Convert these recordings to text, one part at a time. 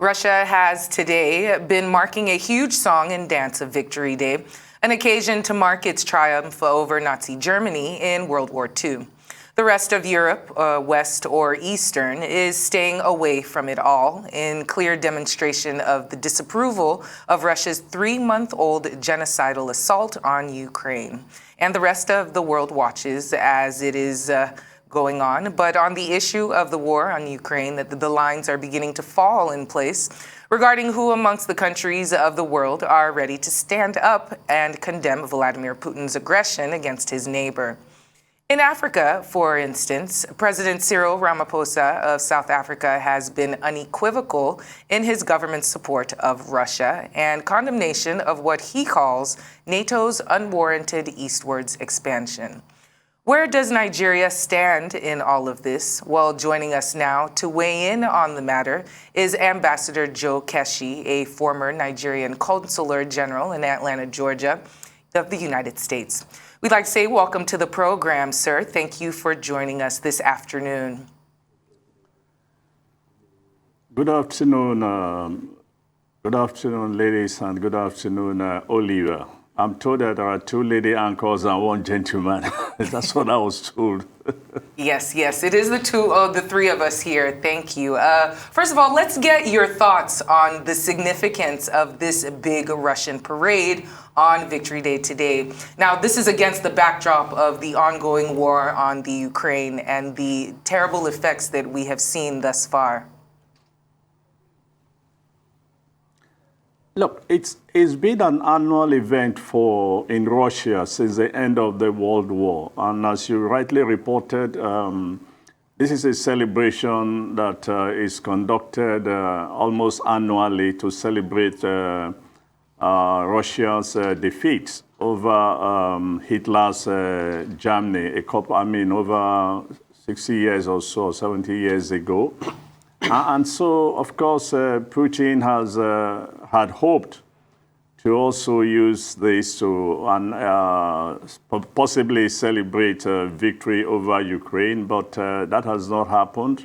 Russia has today been marking a huge song and dance of Victory Day, an occasion to mark its triumph over Nazi Germany in World War II. The rest of Europe, West or Eastern, is staying away from it all in clear demonstration of the disapproval of Russia's 3-month-old genocidal assault on Ukraine. And the rest of the world watches as it is going on. But on the issue of the war on Ukraine, the lines are beginning to fall in place regarding who amongst the countries of the world are ready to stand up and condemn Vladimir Putin's aggression against his neighbor. In Africa, for instance, President Cyril Ramaphosa of South Africa has been unequivocal in his government's support of Russia and condemnation of what he calls NATO's unwarranted eastwards expansion. Where does Nigeria stand in all of this? Well, joining us now to weigh in on the matter is Ambassador Joe Keshi, a former Nigerian Consular General in Atlanta, Georgia, of the United States. We'd like to say welcome to the program, sir. Thank you for joining us this afternoon. Good afternoon, ladies, and good afternoon, Oliver. I'm told that there are 2 lady anchors and 1 gentleman. That's what I was told. Yes, it is the 3 of us here. Thank you. First of all, let's get your thoughts on the significance of this big Russian parade on Victory Day today. Now, this is against the backdrop of the ongoing war on the Ukraine and the terrible effects that we have seen thus far. Look, it's been an annual event in Russia since the end of the World War. And as you rightly reported, this is a celebration that is conducted almost annually to celebrate Russia's defeat over Hitler's Germany, over 60 years or so, 70 years ago. And so, of course, Putin had hoped to also use this to possibly celebrate victory over Ukraine, but that has not happened.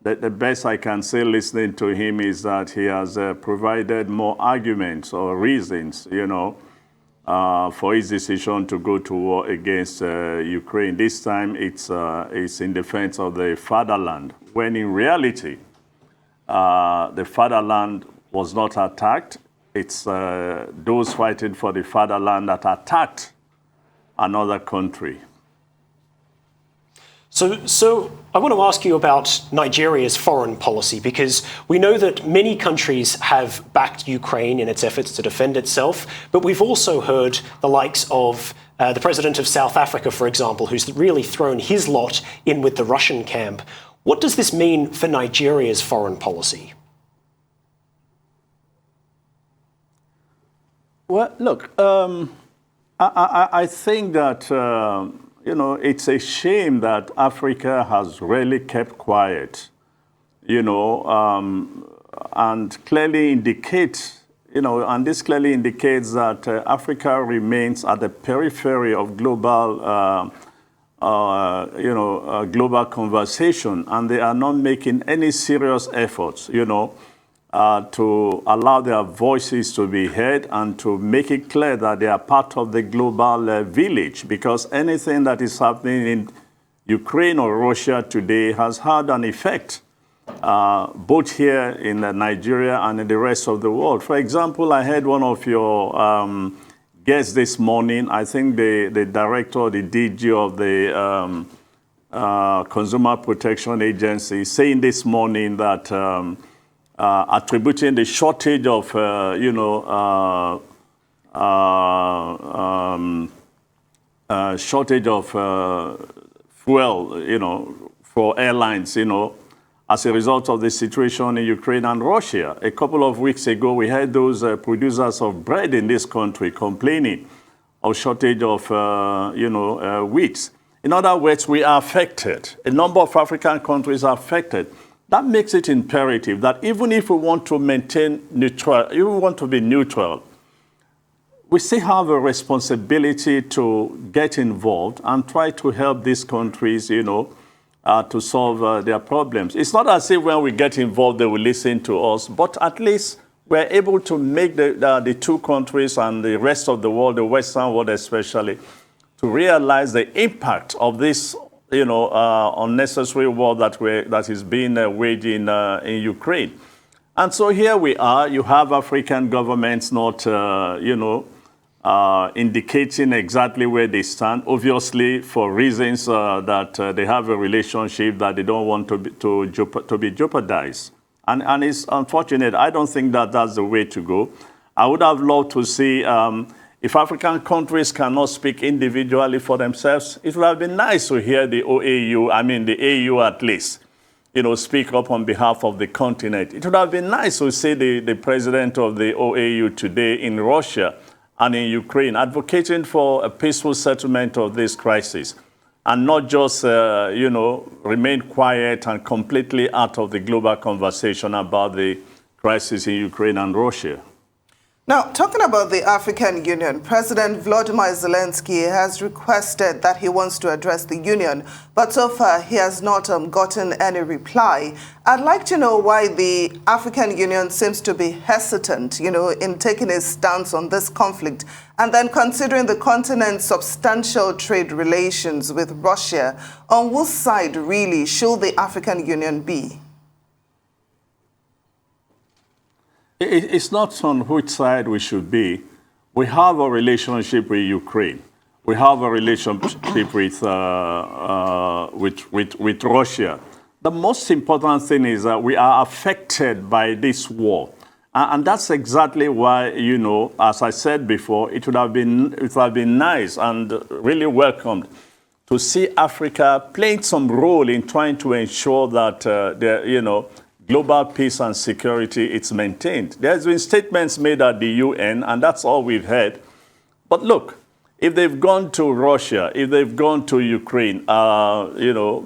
The best I can say listening to him is that he has provided more arguments or reasons, for his decision to go to war against Ukraine. This time it's in defense of the fatherland, when in reality, the fatherland was not attacked. It's those fighting for the fatherland that attacked another country. So I want to ask you about Nigeria's foreign policy, because we know that many countries have backed Ukraine in its efforts to defend itself, but we've also heard the likes of the president of South Africa, for example, who's really thrown his lot in with the Russian camp. What does this mean for Nigeria's foreign policy? Well, look, I think that, it's a shame that Africa has really kept quiet, and clearly indicates, and this clearly indicates that Africa remains at the periphery of global global conversation, and they are not making any serious efforts, to allow their voices to be heard and to make it clear that they are part of the global village, because anything that is happening in Ukraine or Russia today has had an effect, both here in Nigeria and in the rest of the world. For example, I heard one of your guests this morning, I think the director, the DG of the Consumer Protection Agency, saying this morning that attributing the shortage of, fuel, for airlines, as a result of the situation in Ukraine and Russia. A couple of weeks ago, we had those producers of bread in this country complaining of shortage of, wheat. In other words, we are affected. A number of African countries are affected. That makes it imperative that even if we want to maintain neutral, if we want to be neutral, we still have a responsibility to get involved and try to help these countries, to solve their problems. It's not as if when we get involved, they will listen to us, but at least we're able to make the two countries and the rest of the world, the Western world especially, to realize the impact of this, unnecessary war that is being waged in Ukraine. And so here we are. You have African governments not, indicating exactly where they stand, obviously for reasons that they have a relationship that they don't want to be jeopardized. And it's unfortunate. I don't think that that's the way to go. I would have loved to see if African countries cannot speak individually for themselves, it would have been nice to hear the the AU at least, speak up on behalf of the continent. It would have been nice to see the president of the OAU today in Russia and in Ukraine advocating for a peaceful settlement of this crisis and not just, remain quiet and completely out of the global conversation about the crisis in Ukraine and Russia. Now, talking about the African Union, President Volodymyr Zelensky has requested that he wants to address the Union, but so far he has not gotten any reply. I'd like to know why the African Union seems to be hesitant, in taking a stance on this conflict, and then considering the continent's substantial trade relations with Russia. On whose side, really, should the African Union be? It's not on which side we should be. We have a relationship with Ukraine. We have a relationship with Russia. The most important thing is that we are affected by this war. And that's exactly why, as I said before, it would have been nice and really welcomed to see Africa playing some role in trying to ensure that, global peace and security is maintained. There's been statements made at the UN, and that's all we've heard. But look, if they've gone to Russia, if they've gone to Ukraine,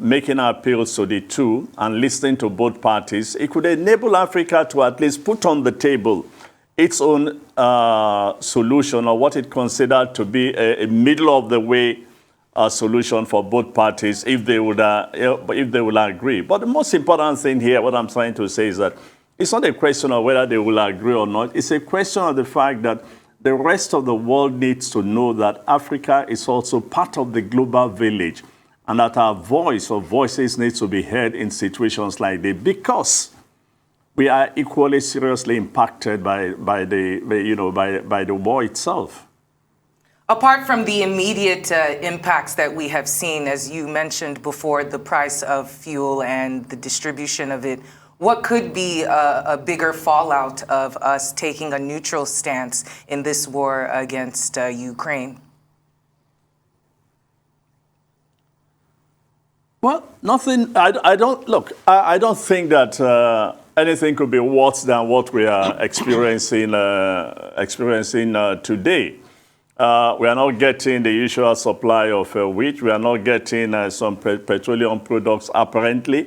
making appeals to the two and listening to both parties, it could enable Africa to at least put on the table its own solution, or what it considered to be a middle-of-the-way solution for both parties if they would agree. But the most important thing here, what I'm trying to say is that it's not a question of whether they will agree or not. It's a question of the fact that the rest of the world needs to know that Africa is also part of the global village and that our voice or voices need to be heard in situations like this because we are equally seriously impacted by the war itself. Apart from the immediate impacts that we have seen, as you mentioned before, the price of fuel and the distribution of it, what could be a bigger fallout of us taking a neutral stance in this war against Ukraine? Well, nothing. I don't think that anything could be worse than what we are experiencing today. We are not getting the usual supply of wheat. We are not getting some petroleum products apparently,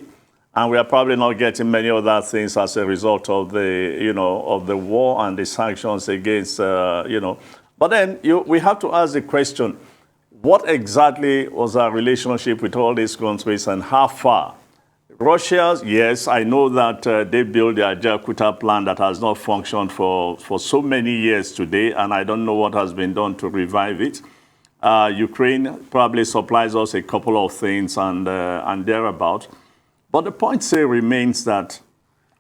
and we are probably not getting many other things as a result of the war and the sanctions against But then we have to ask the question: what exactly was our relationship with all these countries, and how far? Russia, yes, I know that they built their Jakarta plan that has not functioned for so many years today, and I don't know what has been done to revive it. Ukraine probably supplies us a couple of things and thereabout. But the point still remains that,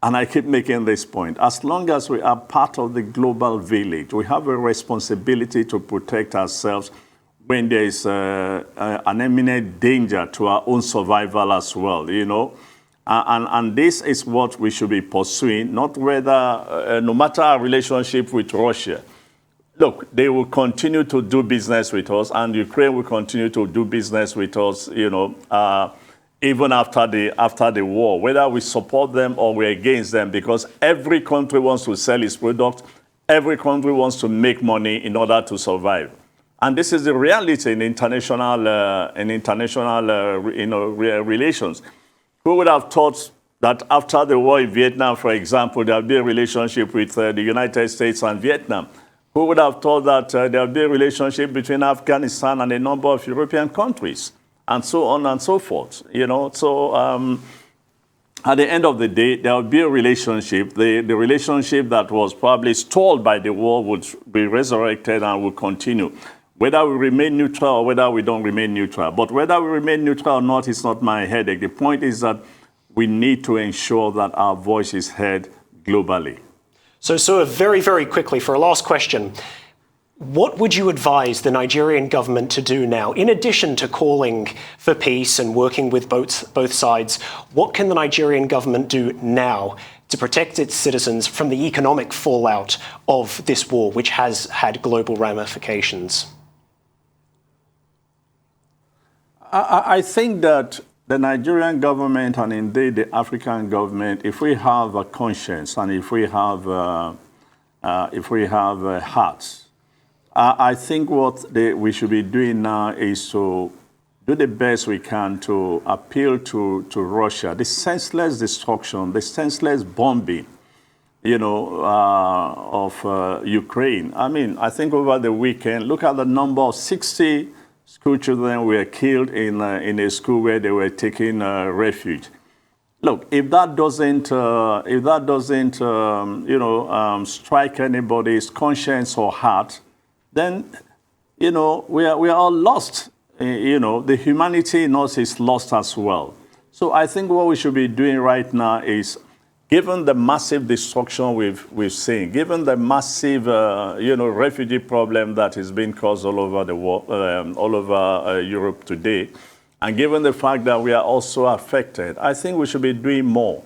and I keep making this point, as long as we are part of the global village, we have a responsibility to protect ourselves when there is an imminent danger to our own survival as well, And this is what we should be pursuing, not whether, no matter our relationship with Russia. Look, they will continue to do business with us, and Ukraine will continue to do business with us, even after the war, whether we support them or we're against them, because every country wants to sell its product, every country wants to make money in order to survive. And this is the reality in international relations. Who would have thought that after the war in Vietnam, for example, there would be a relationship with the United States and Vietnam? Who would have thought that there would be a relationship between Afghanistan and a number of European countries? and so on and so forth. So at the end of the day, there will be a relationship. The relationship that was probably stalled by the war would be resurrected and will continue. Whether we remain neutral or whether we don't remain neutral. But whether we remain neutral or not is not my headache. The point is that we need to ensure that our voice is heard globally. So very, very quickly, for a last question, what would you advise the Nigerian government to do now? In addition to calling for peace and working with both sides, what can the Nigerian government do now to protect its citizens from the economic fallout of this war, which has had global ramifications? I think that the Nigerian government and indeed the African government, if we have a conscience and if we have hearts, I think what we should be doing now is to do the best we can to appeal to Russia. The senseless destruction, the senseless bombing, of Ukraine. I mean, I think over the weekend, look at the number of 60 school children were killed in a school where they were taking refuge. Look, if that doesn't strike anybody's conscience or heart, then, we are all lost. The humanity in us is lost as well. So I think what we should be doing right now is, given the massive destruction we've seen, given the massive, refugee problem that is being caused all over the world, all over Europe today, and given the fact that we are also affected, I think we should be doing more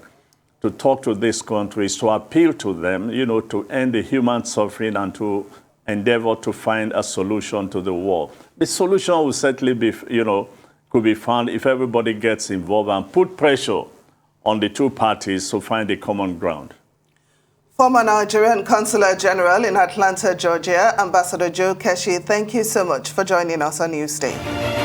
to talk to these countries, to appeal to them, to end the human suffering and to endeavor to find a solution to the war. The solution will certainly be, could be found if everybody gets involved and put pressure on the two parties to find a common ground. Former Nigerian Consular General in Atlanta, Georgia, Ambassador Joe Keshi, thank you so much for joining us on Newsday.